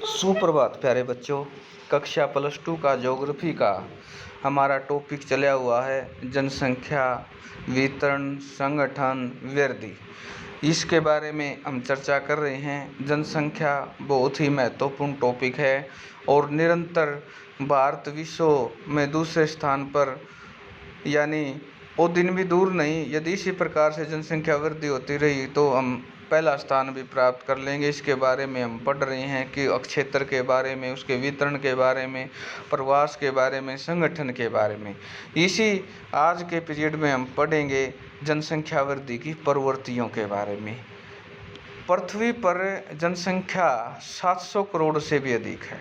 सुप्रभात प्यारे बच्चों। कक्षा +2 का ज्योग्राफी का हमारा टॉपिक चला हुआ है जनसंख्या, वितरण, संगठन, वृद्धि। इसके बारे में हम चर्चा कर रहे हैं। जनसंख्या बहुत ही महत्वपूर्ण टॉपिक है और निरंतर भारत विश्व में दूसरे स्थान पर, यानी वो दिन भी दूर नहीं, यदि इसी प्रकार से जनसंख्या वृद्धि होती रही तो हम पहला स्थान भी प्राप्त कर लेंगे। इसके बारे में हम पढ़ रहे हैं कि क्षेत्र के बारे में, उसके वितरण के बारे में, प्रवास के बारे में, संगठन के बारे में। इसी आज के पीरियड में हम पढ़ेंगे जनसंख्या वृद्धि की प्रवृत्तियों के बारे में। पृथ्वी पर जनसंख्या 700 करोड़ से भी अधिक है।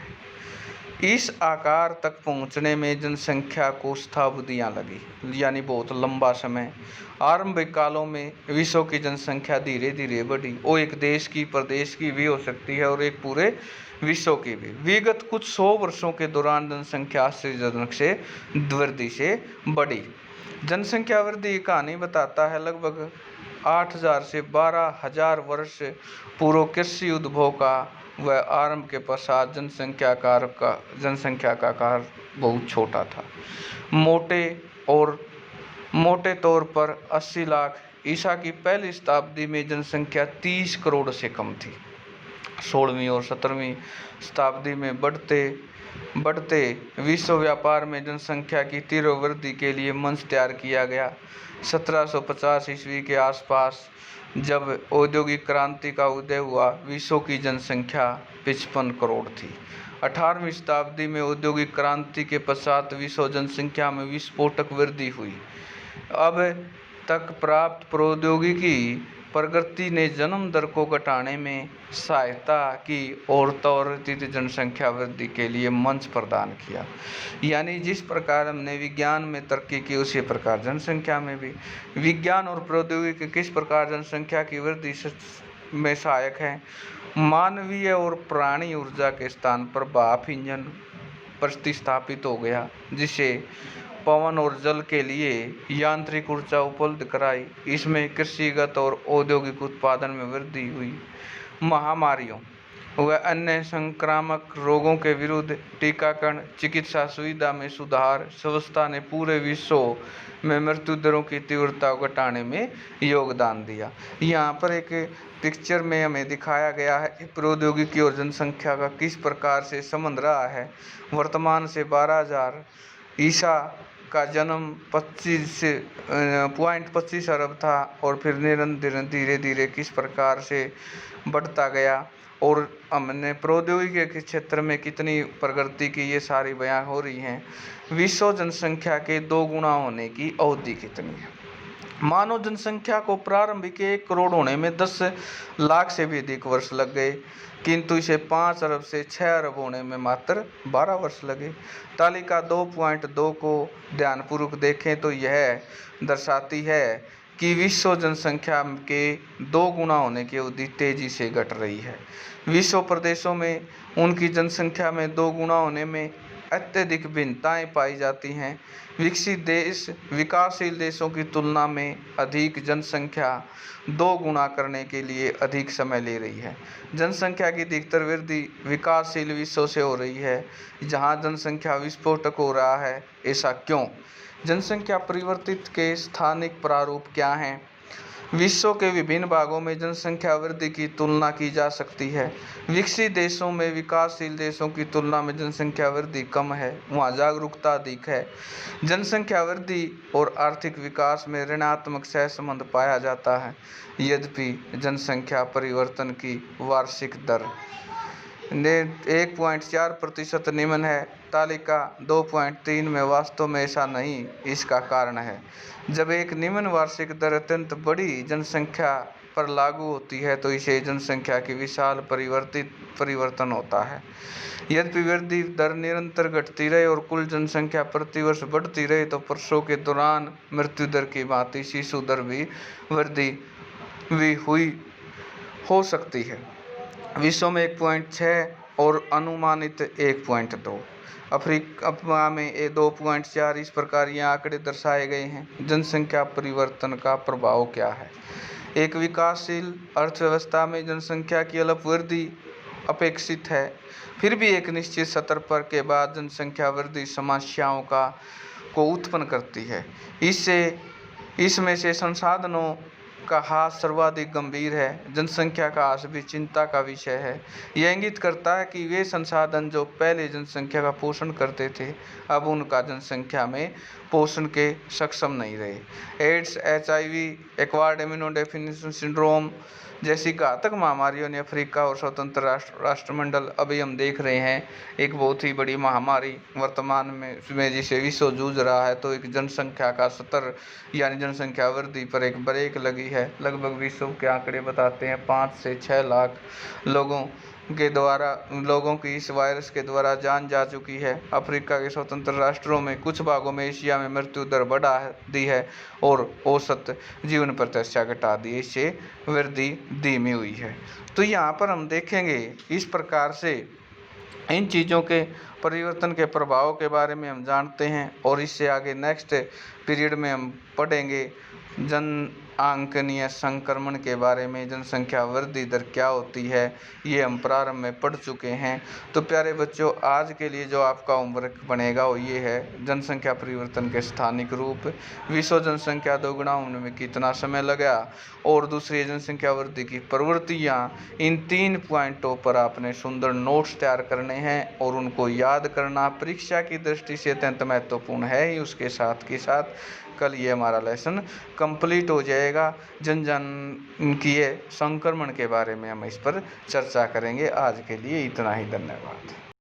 इस आकार तक पहुंचने में जनसंख्या को शताब्दियां लगी, यानी बहुत लंबा समय। आरंभिक कालों में विश्व की जनसंख्या धीरे धीरे बढ़ी। वो एक देश की, प्रदेश की भी हो सकती है और एक पूरे विश्व की भी। विगत कुछ 100 वर्षों के दौरान जनसंख्या आश्चर्यजनक से वृद्धि से बढ़ी। जनसंख्या वृद्धि की कहानी बताता है लगभग 8000 से 12000 वर्ष पूर्व कृषि उद्भव का व आरंभ के पश्चात जनसंख्या का आकार बहुत छोटा था। मोटे तौर पर 80 लाख। ईसा की पहली शताब्दी में जनसंख्या 30 करोड़ से कम थी। 16वीं और 17वीं शताब्दी में बढ़ते विश्व व्यापार में जनसंख्या की तीव्र वृद्धि के लिए मंच तैयार किया गया। 1750 ईस्वी के आसपास जब औद्योगिक क्रांति का उदय हुआ, विश्व की जनसंख्या 55 करोड़ थी। 18वीं शताब्दी में औद्योगिक क्रांति के पश्चात विश्व जनसंख्या में विस्फोटक वृद्धि हुई। अब तक प्राप्त प्रौद्योगिकी प्रगति ने जन्म दर को घटाने में सहायता की और त्वरित जनसंख्या वृद्धि के लिए मंच प्रदान किया। यानी जिस प्रकार हमने विज्ञान में तरक्की की, उसी प्रकार जनसंख्या में भी। विज्ञान और प्रौद्योगिकी किस प्रकार जनसंख्या की वृद्धि में सहायक है। मानवीय और प्राणी ऊर्जा के स्थान पर भाप इंजन प्रतिस्थापित हो गया, जिसे पवन और जल के लिए यांत्रिक ऊर्जा उपलब्ध कराई। इसमें कृषिगत और औद्योगिक उत्पादन में वृद्धि हुई। महामारियों व अन्य संक्रामक रोगों के विरुद्ध टीकाकरण, चिकित्सा सुविधा में सुधार, स्वास्थ्य ने पूरे विश्व में मृत्यु दरों की तीव्रता को घटाने में योगदान दिया। यहाँ पर एक पिक्चर में हमें दिखाया गया है प्रौद्योगिकी और जनसंख्या का किस प्रकार से संबंध रहा है। वर्तमान से 12000 ईसा का जन्म 25 अरब था और फिर निरंतर धीरे धीरे किस प्रकार से बढ़ता गया और हमने प्रौद्योगिकी के क्षेत्र में कितनी प्रगति की, ये सारी बयान हो रही हैं। विश्व जनसंख्या के 2 गुना होने की अवधि कितनी है। मानव जनसंख्या को प्रारंभिक 1 करोड़ होने में 10 लाख से भी अधिक वर्ष लग गए, किंतु इसे 5 अरब से 6 अरब होने में मात्र 12 वर्ष लगे। तालिका 2.2 को ध्यानपूर्वक देखें तो यह दर्शाती है कि विश्व जनसंख्या के 2 गुना होने की अवधि तेजी से घट रही है। विश्व प्रदेशों में उनकी जनसंख्या में 2 गुना होने में अत्यधिक भिन्नताएं पाई जाती हैं। विकसित देश विकासशील देशों की तुलना में अधिक जनसंख्या 2 गुना करने के लिए अधिक समय ले रही है। जनसंख्या की अधिकतर वृद्धि विकासशील विश्व से हो रही है, जहां जनसंख्या विस्फोटक हो रहा है। ऐसा क्यों? जनसंख्या परिवर्तित के स्थानिक प्रारूप क्या हैं? विश्व के विभिन्न भागों में जनसंख्या वृद्धि की तुलना की जा सकती है। विकसित देशों में विकासशील देशों की तुलना में जनसंख्या वृद्धि कम है, वहाँ जागरूकता अधिक है। जनसंख्या वृद्धि और आर्थिक विकास में ऋणात्मक सहसंबंध पाया जाता है। यद्यपि जनसंख्या परिवर्तन की वार्षिक दर 1.4% निम्न है। तालिका 2.3 में वास्तव में ऐसा नहीं। इसका कारण है, जब एक निम्न वार्षिक दर अत्यंत बड़ी जनसंख्या पर लागू होती है तो इसे जनसंख्या की विशाल परिवर्तन होता है। यद्यपि वृद्धि दर निरंतर घटती रहे और कुल जनसंख्या प्रतिवर्ष बढ़ती रहे तो वर्षों के दौरान मृत्यु दर की भांति शिशु दर भी वृद्धि हुई हो सकती है। विश्व में 1.6 और अनुमानित 1.2। अफ्रीका में 2.4। इस प्रकार ये आंकड़े दर्शाए गए हैं। जनसंख्या परिवर्तन का प्रभाव क्या है? एक विकासशील अर्थव्यवस्था में जनसंख्या की अल्प वृद्धि अपेक्षित है। फिर भी एक निश्चित स्तर पर के बाद जनसंख्या वृद्धि समस्याओं को उत्पन्न करती है। इसमें से संसाधनों का ह्रास सर्वाधिक गंभीर है। जनसंख्या का ह्रास भी चिंता का विषय है। यह इंगित करता है कि वे संसाधन जो पहले जनसंख्या का पोषण करते थे, अब उनका जनसंख्या में पोषण के सक्षम नहीं रहे। AIDS, HIV, acquired immunodeficiency syndrome जैसी घातक महामारियों ने अफ्रीका और स्वतंत्र राष्ट्रमंडल, अभी हम देख रहे हैं एक बहुत ही बड़ी महामारी वर्तमान में जिसे विश्व जूझ रहा है, तो एक जनसंख्या का स्तर यानी जनसंख्या वृद्धि पर एक ब्रेक लगी है। लगभग विश्व के आंकड़े बताते हैं 5 से 6 लाख लोगों की इस वायरस के द्वारा जान जा चुकी है। अफ्रीका के स्वतंत्र राष्ट्रों में, कुछ भागों में एशिया में मृत्यु दर बढ़ा दी है और औसत जीवन प्रत्याशा घटा दी, इससे वृद्धि धीमी हुई है। तो यहाँ पर हम देखेंगे इस प्रकार से इन चीज़ों के परिवर्तन के प्रभाव के बारे में हम जानते हैं, और इससे आगे नेक्स्ट पीरियड में हम पढ़ेंगे जन आंकनीय संक्रमण के बारे में, जनसंख्या वृद्धि दर क्या होती है, ये हम प्रारंभ में पढ़ चुके हैं। तो प्यारे बच्चों, आज के लिए जो आपका होमवर्क बनेगा वो ये है, जनसंख्या परिवर्तन के स्थानिक रूप, विश्व जनसंख्या दोगुना होने में कितना समय लगा, और दूसरी जनसंख्या वृद्धि की प्रवृत्तियाँ। इन 3 पॉइंटों पर आपने सुंदर नोट्स तैयार करने हैं और उनको याद करना परीक्षा की दृष्टि से अत्यंत महत्वपूर्ण है ही। उसके साथ के साथ कल ये हमारा लेसन कंप्लीट हो जाएगा। जनसांख्यिकीय संक्रमण के बारे में हम इस पर चर्चा करेंगे। आज के लिए इतना ही, धन्यवाद।